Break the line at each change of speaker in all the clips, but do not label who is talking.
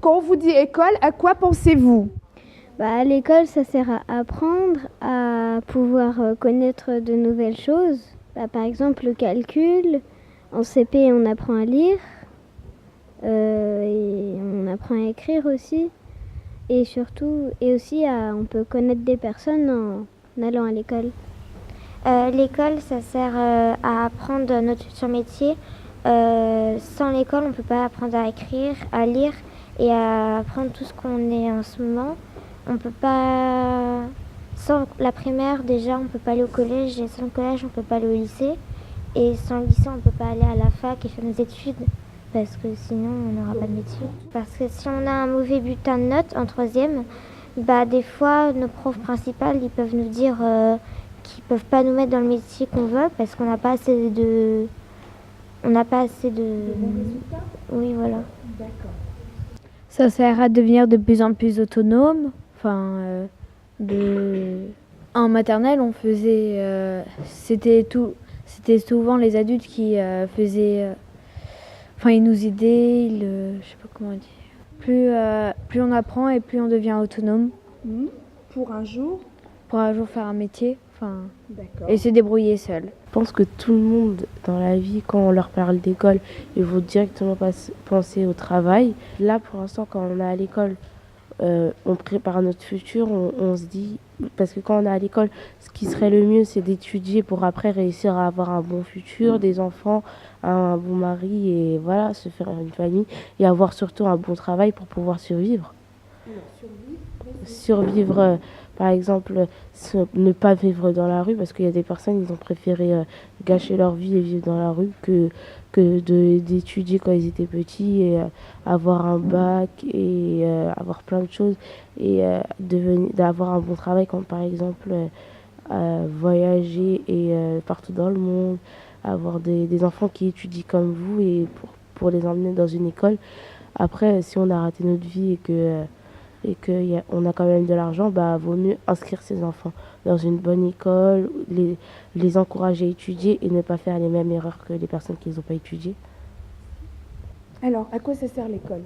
Quand on vous dit école, à quoi pensez-vous?
À l'école, ça sert à apprendre, à pouvoir connaître de nouvelles choses. Par exemple, le calcul. En CP, on apprend à lire et on apprend à écrire aussi. Et surtout, on peut connaître des personnes en allant à l'école.
L'école, ça sert à apprendre notre futur métier. Sans l'école, on ne peut pas apprendre à écrire, à lire et à apprendre tout ce qu'on est en ce moment. On peut pas... Sans la primaire, déjà, on ne peut pas aller au collège. Et sans le collège, on ne peut pas aller au lycée. Et sans le lycée, on ne peut pas aller à la fac et faire nos études. Parce que sinon, on n'aura pas de métier. Parce que si on a un mauvais bulletin de notes en troisième, des fois, nos profs principales, ils peuvent nous dire qu'ils ne peuvent pas nous mettre dans le métier qu'on veut parce qu'on n'a pas assez de... On n'a pas assez de...
bons résultats?
Oui, voilà.
D'accord.
Ça sert à devenir de plus en plus autonome. En maternelle, on faisait... C'était souvent les adultes qui faisaient... ils nous aidaient, je sais pas comment dire. Plus on apprend et plus on devient autonome.
Pour un jour?
Pour un jour faire un métier,
D'accord.
et se débrouiller seul.
Je pense que tout le monde dans la vie, quand on leur parle d'école, ils vont directement penser au travail. Là, pour l'instant, quand on est à l'école, on prépare notre futur, on se dit... Parce que quand on est à l'école, ce qui serait le mieux, c'est d'étudier pour après réussir à avoir un bon futur, des enfants, un bon mari et voilà, se faire une famille et avoir surtout un bon travail pour pouvoir survivre. Survivre, par exemple, ne pas vivre dans la rue parce qu'il y a des personnes, ils ont préféré gâcher leur vie et vivre dans la rue que d'étudier quand ils étaient petits et avoir un bac et avoir plein de choses et d'avoir un bon travail comme par exemple voyager et partout dans le monde, avoir des enfants qui étudient comme vous et pour les emmener dans une école. Après, si on a raté notre vie et qu'on a quand même de l'argent, vaut mieux inscrire ses enfants dans une bonne école, les encourager à étudier et ne pas faire les mêmes erreurs que les personnes qui n'ont pas étudié.
Alors, à quoi ça sert l'école?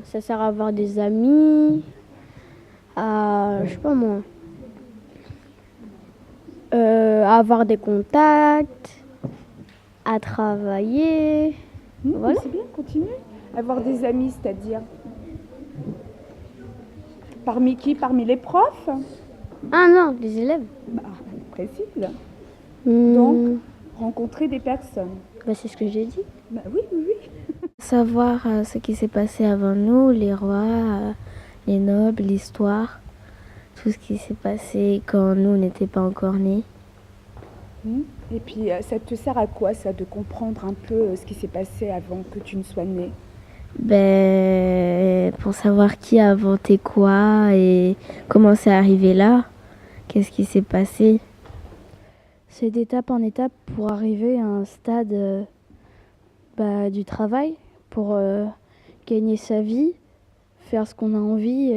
Ça sert à avoir des amis, à, je sais pas moi, à avoir des contacts, à travailler. Voilà.
C'est bien, continue. Avoir des amis, c'est-à-dire? Parmi qui? Parmi les profs?
Ah non, les élèves.
Précise.
Donc,
Donc, rencontrer des personnes.
c'est ce que j'ai dit.
Oui.
Savoir ce qui s'est passé avant nous, les rois, les nobles, l'histoire, tout ce qui s'est passé quand nous n'étions pas encore nés.
Et puis, ça te sert à quoi, ça, de comprendre un peu ce qui s'est passé avant que tu ne sois née?
Pour savoir qui a inventé quoi et comment c'est arrivé là, qu'est-ce qui s'est passé.
C'est d'étape en étape pour arriver à un stade du travail, pour gagner sa vie, faire ce qu'on a envie.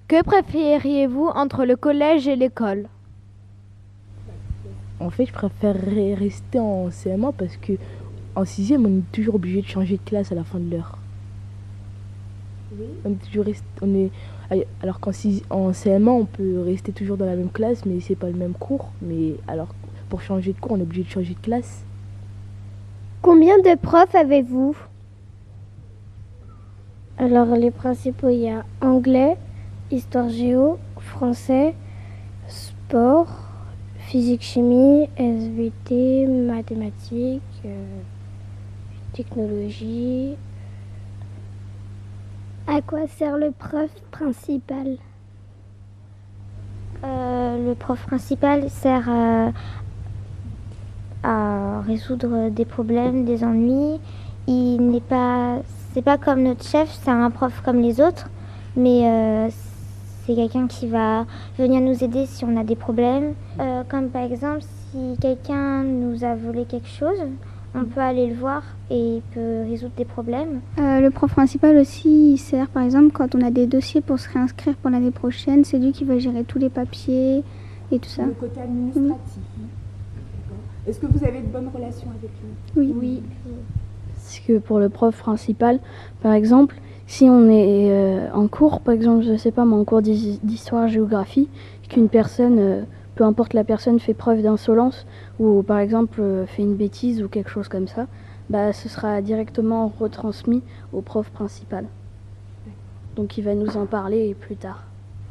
Que préfériez-vous entre le collège et l'école?
En fait, je préférerais rester en CM1 parce que en 6e, on est toujours obligé de changer de classe à la fin de l'heure. Oui. Alors qu'en CM1, on peut rester toujours dans la même classe, mais c'est pas le même cours. Mais alors, pour changer de cours, on est obligé de changer de classe.
Combien de profs avez-vous?
Alors les principaux, il y a anglais, histoire géo, français, sport, physique-chimie, SVT, mathématiques, technologie.
À quoi sert le prof principal?
Le prof principal sert à résoudre des problèmes, des ennuis. C'est pas comme notre chef, c'est un prof comme les autres, mais c'est quelqu'un qui va venir nous aider si on a des problèmes. Comme par exemple, si quelqu'un nous a volé quelque chose, on peut aller le voir et il peut résoudre des problèmes.
Le prof principal aussi, il sert par exemple quand on a des dossiers pour se réinscrire pour l'année prochaine, c'est lui qui va gérer tous les papiers et tout ça.
Le côté administratif. Est-ce que vous avez de bonnes relations avec lui?
Oui.
c'est que pour le prof principal, par exemple, si on est en cours, par exemple, je sais pas, mais en cours d'histoire-géographie, qu'une personne, peu importe la personne, fait preuve d'insolence ou par exemple fait une bêtise ou quelque chose comme ça, bah, ce sera directement retransmis au prof principal. Donc il va nous en parler plus tard.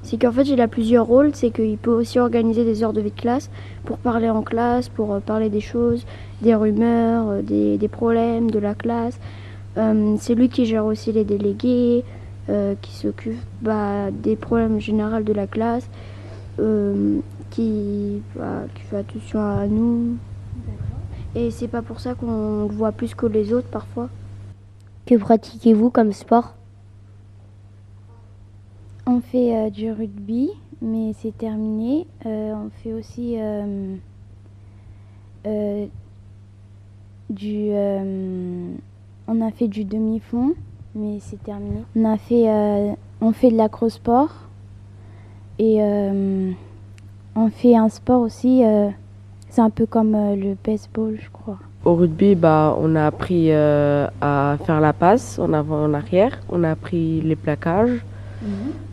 C'est qu'en fait il a plusieurs rôles, c'est qu'il peut aussi organiser des heures de vie de classe pour parler en classe, pour parler des choses, des rumeurs, des problèmes de la classe. C'est lui qui gère aussi les délégués, qui s'occupe des problèmes généraux de la classe, qui fait attention à nous. Et c'est pas pour ça qu'on le voit plus que les autres parfois.
Que pratiquez-vous comme sport?
On fait du rugby, mais c'est terminé. On fait aussi on a fait du demi-fond, mais c'est terminé. On fait de l'acrosport et on fait un sport aussi. C'est un peu comme le baseball, je crois.
Au rugby, on a appris à faire la passe en avant, en arrière. On a appris les plaquages.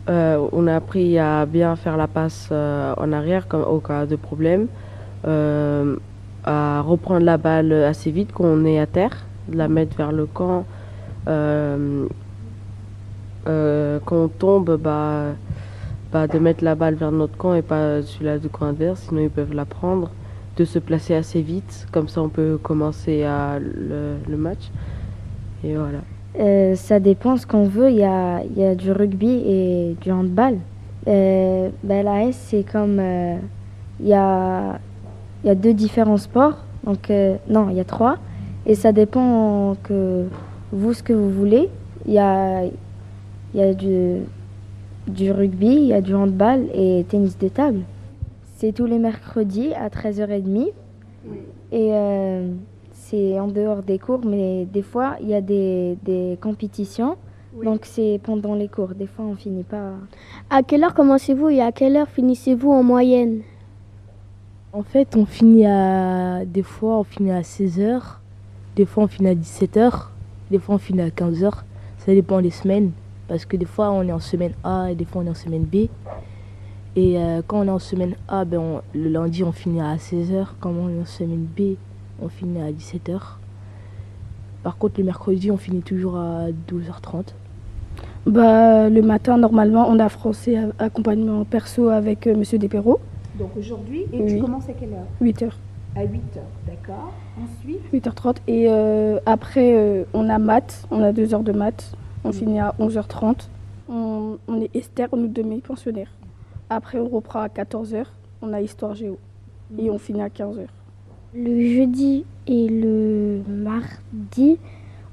On a appris à bien faire la passe en arrière comme au cas de problème. À reprendre la balle assez vite quand on est à terre, de la mettre vers le camp. Quand on tombe, de mettre la balle vers notre camp et pas celui-là du camp adverse, sinon ils peuvent la prendre. De se placer assez vite, comme ça on peut commencer le match. Et voilà.
Ça dépend ce qu'on veut. Il y a du rugby et du handball. La S, c'est comme... Il y a 2 différents sports. Donc, non, il y a 3. Et ça dépend que vous, ce que vous voulez. Il y a du rugby, il y a du handball et tennis de table. C'est tous les mercredis à 13h30. Oui. Et c'est en dehors des cours, mais des fois, il y a des compétitions. Oui. Donc, c'est pendant les cours. Des fois, on finit pas...
À quelle heure commencez-vous et à quelle heure finissez-vous en moyenne?
En fait, des fois, on finit à 16h. Des fois, on finit à 17h. Des fois, on finit à 15h. Ça dépend des semaines. Parce que des fois, on est en semaine A et des fois, on est en semaine B. Et quand on est en semaine A, le lundi, on finit à 16h. Quand on est en semaine B, on finit à 17h. Par contre, le mercredi, on finit toujours à 12h30.
Le matin, normalement, on a français accompagnement perso avec Monsieur Desperreaux.
Donc aujourd'hui, et oui. Tu commences à quelle heure?
8h.
À 8h, d'accord. Ensuite
8h30. Et après, on a maths, on a 2 heures de maths. On finit à 11h30. On est Esther, nous demi-pensionnaires. Après, on reprend à 14h, on a Histoire Géo. Et on finit à 15h.
Le jeudi et le mardi,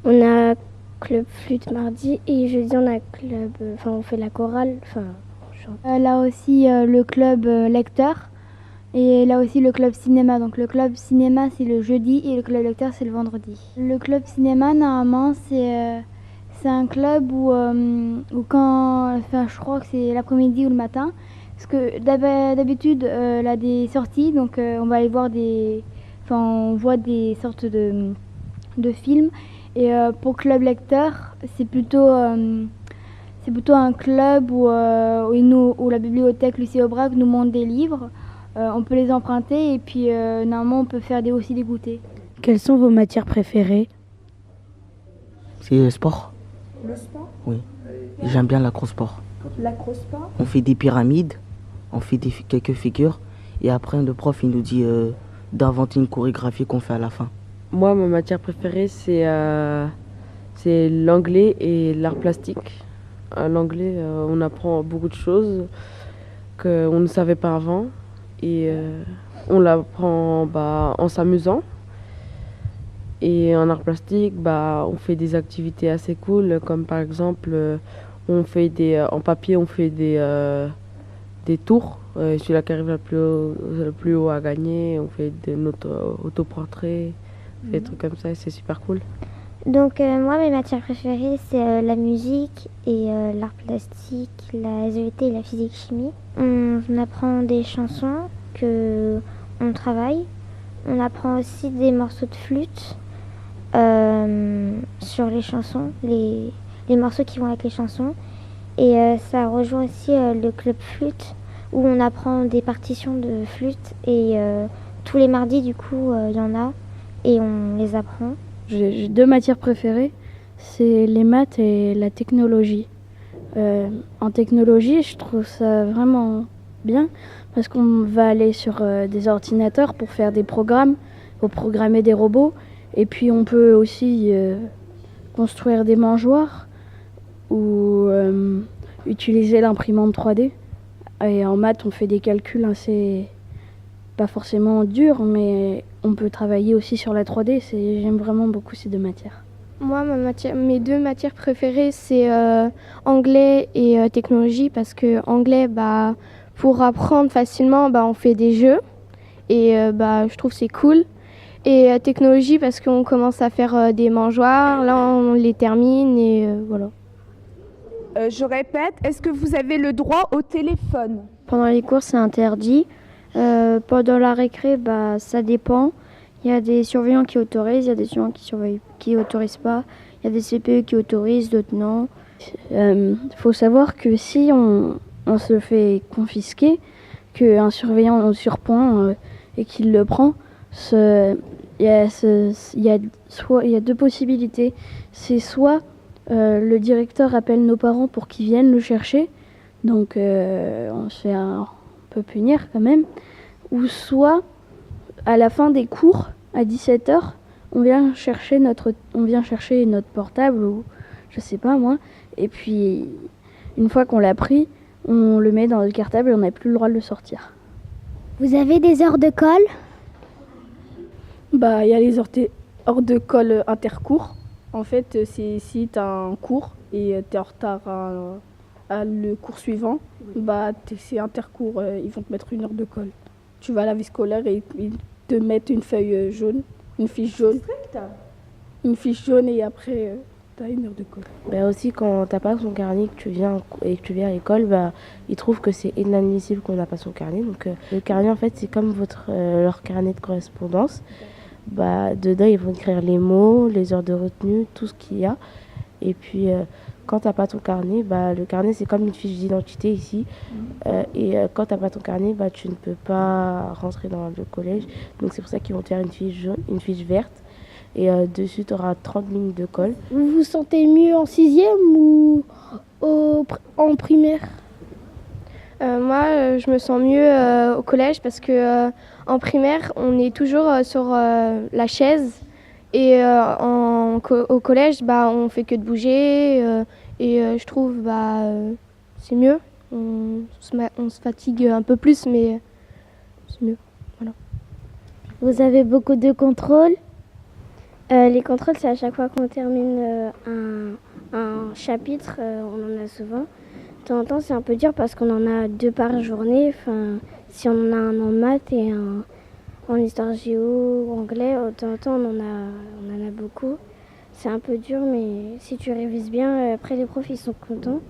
on a club flûte mardi. Et jeudi, on a club... on fait la chorale.
Là aussi, le club lecteur. Et là aussi, le club cinéma. Donc, le club cinéma, c'est le jeudi et le club lecteur, c'est le vendredi. Le club cinéma, normalement, c'est un club où quand... je crois que c'est l'après-midi ou le matin. Parce que d'habitude, elle a des sorties, donc on va aller voir on voit des sortes de films. Et pour Club Lecteur, c'est plutôt un club où la bibliothèque Lucie Aubrac nous montre des livres. On peut les emprunter et puis normalement on peut faire aussi des goûters.
Quelles sont vos matières préférées?
C'est le sport.
Le sport?
Oui. J'aime bien l'acrosport.
L'acrosport?
On fait des pyramides, on fait quelques figures et après le prof il nous dit d'inventer une chorégraphie qu'on fait à la fin.
Moi, ma matière préférée, c'est l'anglais et l'art plastique. À l'anglais, on apprend beaucoup de choses qu'on ne savait pas avant et on l'apprend en s'amusant. Et en art plastique, on fait des activités assez cool, comme par exemple, en papier, on fait des tours. Celui-là qui arrive le plus haut à gagner, on fait notre autoportrait, des trucs comme ça, et c'est super cool.
Donc moi, mes matières préférées, c'est la musique et l'art plastique, la SVT et la physique-chimie. On apprend des chansons qu'on travaille. On apprend aussi des morceaux de flûte. sur les chansons, les morceaux qui vont avec les chansons. Et ça rejoint aussi le club flûte, où on apprend des partitions de flûte. Et tous les mardis, du coup, il y en a, et on les apprend.
J'ai 2 matières préférées, c'est les maths et la technologie. En technologie, je trouve ça vraiment bien parce qu'on va aller sur des ordinateurs pour faire des programmes, pour programmer des robots. Et puis on peut aussi construire des mangeoires ou utiliser l'imprimante 3D. Et en maths, on fait des calculs assez, pas forcément durs, mais on peut travailler aussi sur la 3D. J'aime vraiment beaucoup ces 2 matières.
Moi, mes 2 matières préférées, c'est anglais et technologie, parce que anglais, pour apprendre facilement, on fait des jeux et je trouve que c'est cool. Et technologie, parce qu'on commence à faire des mangeoires, là on les termine et voilà.
Je répète, est-ce que vous avez le droit au téléphone?
Pendant les cours, c'est interdit. Pendant la récré, ça dépend. Il y a des surveillants qui autorisent, il y a des surveillants qui autorisent pas. Il y a des CPE qui autorisent, d'autres non. Faut savoir que si on se fait confisquer, qu'un surveillant nous surprend et qu'il le prend, il y a 2 possibilités. C'est soit le directeur appelle nos parents pour qu'ils viennent le chercher, donc on se fait un peu punir quand même, ou soit à la fin des cours, à 17h, on vient chercher notre portable ou je sais pas moi, et puis une fois qu'on l'a pris, on le met dans le cartable et on n'a plus le droit de le sortir.
Vous avez des heures de colle?
Il y a les heures de colle intercours. En fait, c'est si tu as un cours et tu es en retard à le cours suivant, c'est intercours, ils vont te mettre 1 heure de colle. Tu vas à la vie scolaire et ils te mettent une feuille jaune, une fiche jaune. Une fiche jaune et après tu as 1 heure de colle.
Aussi, quand tu n'as pas son carnet que tu viens à l'école, ils trouvent que c'est inadmissible qu'on n'a pas son carnet. Donc le carnet, en fait, c'est comme leur carnet de correspondance. Dedans, ils vont écrire les mots, les heures de retenue, tout ce qu'il y a. Et puis, quand tu n'as pas ton carnet, le carnet, c'est comme une fiche d'identité ici. Et quand tu n'as pas ton carnet, tu ne peux pas rentrer dans le collège. Donc, c'est pour ça qu'ils vont te faire une fiche jaune, une fiche verte. Et dessus, tu auras 30 minutes de colle.
Vous vous sentez mieux en 6e ou en primaire?
Moi, je me sens mieux au collège parce que en primaire, on est toujours sur la chaise et au collège, on fait que de bouger et je trouve c'est mieux. On se fatigue un peu plus, mais c'est mieux. Voilà.
Vous avez beaucoup de contrôles? Les contrôles, c'est à chaque fois qu'on termine un chapitre, on en a souvent. De temps en temps, c'est un peu dur parce qu'on en a 2 par journée. Enfin, si on en a un en maths et un en histoire géo ou anglais, de temps en temps, on en a beaucoup. C'est un peu dur, mais si tu révises bien, après les profs, ils sont contents.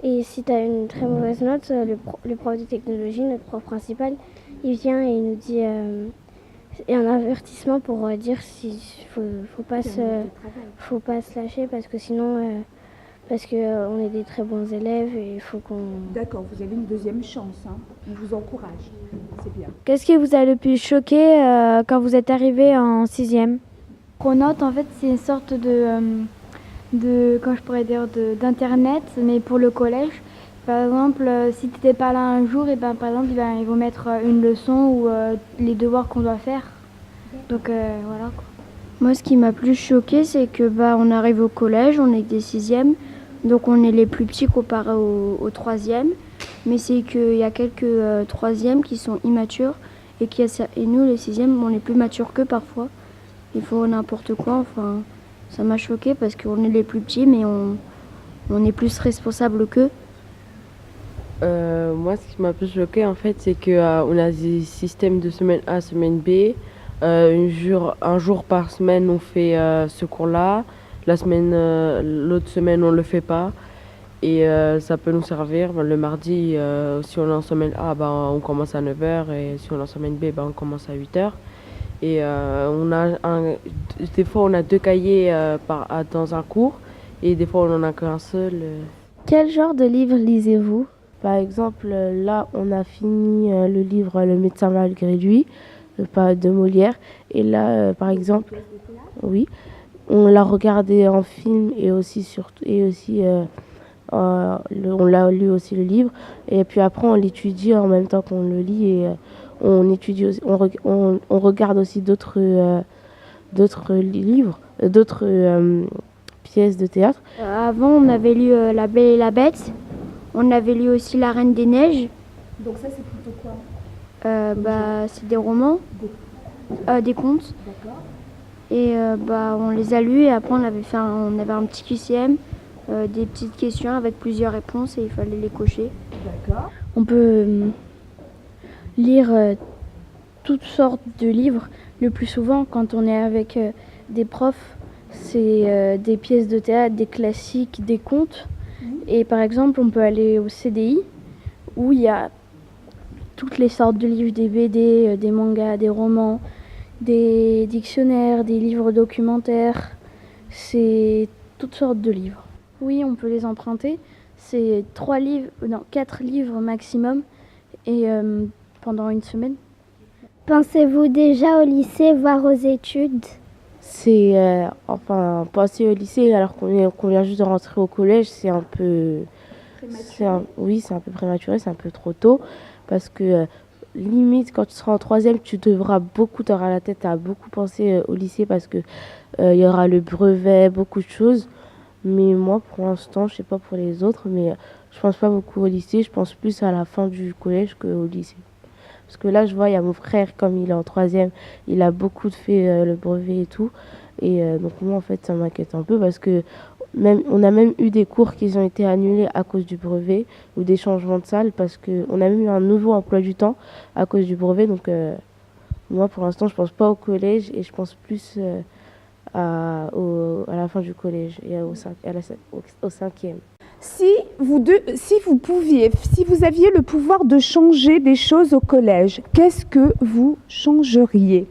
Et si tu as une très mauvaise note, le prof de technologie, notre prof principal, il vient et il nous dit... Il y a un avertissement pour dire s'il faut pas se lâcher parce que sinon... Parce qu'on est des très bons élèves et il faut qu'on...
D'accord, vous avez une 2e chance, on vous encourage, c'est bien.
Qu'est-ce qui vous a le plus choqué quand vous êtes arrivé en 6e?
Pronote, en fait, c'est une sorte d'internet, mais pour le collège. Par exemple, si tu n'étais pas là un jour, et par exemple, ils vont mettre une leçon ou les devoirs qu'on doit faire. Donc voilà quoi.
Moi, ce qui m'a plus choqué, c'est que on arrive au collège, on est des 6e, donc on est les plus petits comparé aux 3e. Mais c'est qu'il y a quelques 3e qui sont immatures et nous, les 6e, on est plus matures qu'eux parfois. Il faut n'importe quoi, enfin, ça m'a choqué parce qu'on est les plus petits, mais on est plus responsables qu'eux.
Moi, ce qui m'a plus choqué, en fait, c'est qu'on a des systèmes de semaine A, semaine B. Un jour par semaine, on fait ce cours-là. L'autre semaine, on ne le fait pas. Et ça peut nous servir. Le mardi, si on est en semaine A, on commence à 9h. Et si on est en semaine B, on commence à 8h. Et des fois, on a 2 cahiers dans un cours et des fois, on n'en a qu'un seul.
Quel genre de livre lisez-vous?
Par exemple, là, on a fini le livre Le médecin malgré lui de Molière. Et là, par exemple, oui, on l'a regardé en film et aussi on l'a lu aussi le livre. Et puis après, on l'étudie en même temps qu'on le lit et on étudie aussi, on regarde aussi d'autres livres, d'autres pièces de théâtre.
Avant, on avait lu La Belle et la Bête. On avait lu aussi La Reine des Neiges.
Donc ça, c'est plutôt quoi?
C'est des romans, des contes.
D'accord.
Et on les a lus et après on avait un petit QCM, des petites questions avec plusieurs réponses et il fallait les cocher.
D'accord.
On peut lire toutes sortes de livres. Le plus souvent, quand on est avec des profs, c'est des pièces de théâtre, des classiques, des contes. Et par exemple, on peut aller au CDI où il y a toutes les sortes de livres, des BD, des mangas, des romans, des dictionnaires, des livres documentaires. C'est toutes sortes de livres. Oui, on peut les emprunter. C'est 4 livres maximum et pendant une semaine.
Pensez-vous déjà au lycée, voire aux études?
C'est passer au lycée alors qu'on vient juste de rentrer au collège, c'est un peu c'est un peu prématuré, c'est un peu trop tôt parce que limite quand tu seras en 3e, tu auras la tête à beaucoup penser au lycée parce que il y aura le brevet, beaucoup de choses. Mais moi pour l'instant, je sais pas pour les autres, mais je pense pas beaucoup au lycée, je pense plus à la fin du collège qu'au lycée. Parce que là, je vois, il y a mon frère, comme il est en 3e, il a beaucoup fait le brevet et tout. Et donc moi, en fait, ça m'inquiète un peu parce que on a même eu des cours qui ont été annulés à cause du brevet ou des changements de salle parce qu'on a même eu un nouveau emploi du temps à cause du brevet. Donc moi, pour l'instant, je pense pas au collège et je pense plus à la fin du collège et au 5e.
Si vous aviez le pouvoir de changer des choses au collège, qu'est-ce que vous changeriez?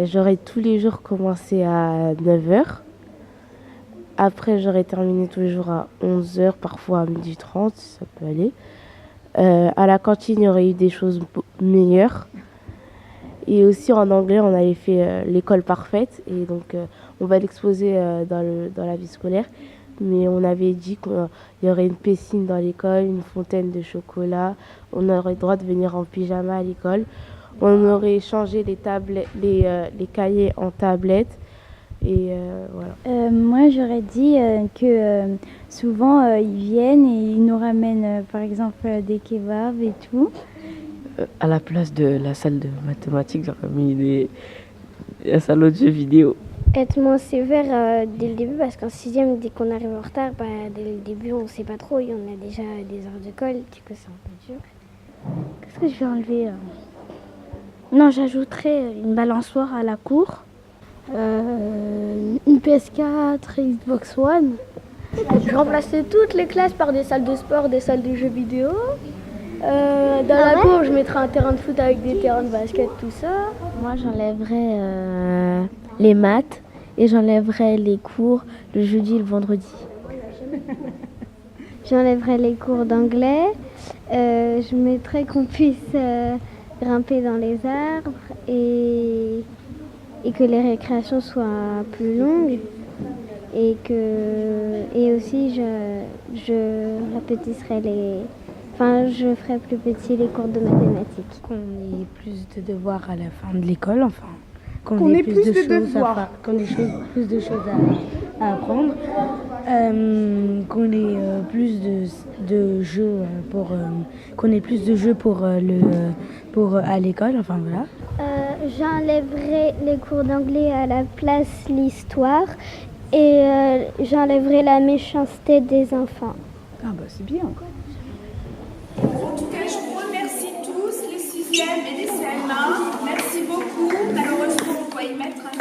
J'aurais tous les jours commencé à 9h. Après, j'aurais terminé tous les jours à 11h, parfois à 12h30, ça peut aller. À la cantine, il y aurait eu des choses meilleures. Et aussi en anglais, on avait fait l'école parfaite. Et donc, on va l'exposer dans la vie scolaire. Mais on avait dit qu'il y aurait une piscine dans l'école, une fontaine de chocolat. On aurait le droit de venir en pyjama à l'école. On aurait changé les cahiers en tablettes. Et voilà.
Moi, j'aurais dit que souvent, ils viennent et ils nous ramènent, par exemple, des kebabs et tout.
À la place de la salle de mathématiques, j'aurais mis un salon de jeux vidéo.
Être moins sévère dès le début parce qu'en 6e, dès qu'on arrive en retard, dès le début, on ne sait pas trop. Et on a déjà des heures de colle, du coup, c'est un peu dur.
Qu'est-ce que je vais enlever Non, j'ajouterais une balançoire à la cour, une PS4, Xbox One.
Je remplacerais toutes les classes par des salles de sport, des salles de jeux vidéo. Dans la cour, je mettrais un terrain de foot avec des terrains de basket, tout ça.
Moi, j'enlèverais les maths et j'enlèverais les cours le jeudi et le vendredi.
J'enlèverais les cours d'anglais. Je mettrais qu'on puisse grimper dans les arbres et que les récréations soient plus longues. Et aussi, je rapetisserais je ferais plus petit les cours de mathématiques.
Qu'on ait plus de devoirs à la fin de l'école,
qu'on ait plus de devoirs.
Qu'on ait plus de choses à apprendre, qu'on ait plus de jeux pour à l'école, enfin voilà.
J'enlèverai les cours d'anglais à la place l'histoire et j'enlèverai la méchanceté des enfants.
Ah bah c'est bien. En tout cas, je vous remercie tous, les 6e et les CM1. Merci beaucoup. Malheureusement, on doit y mettre un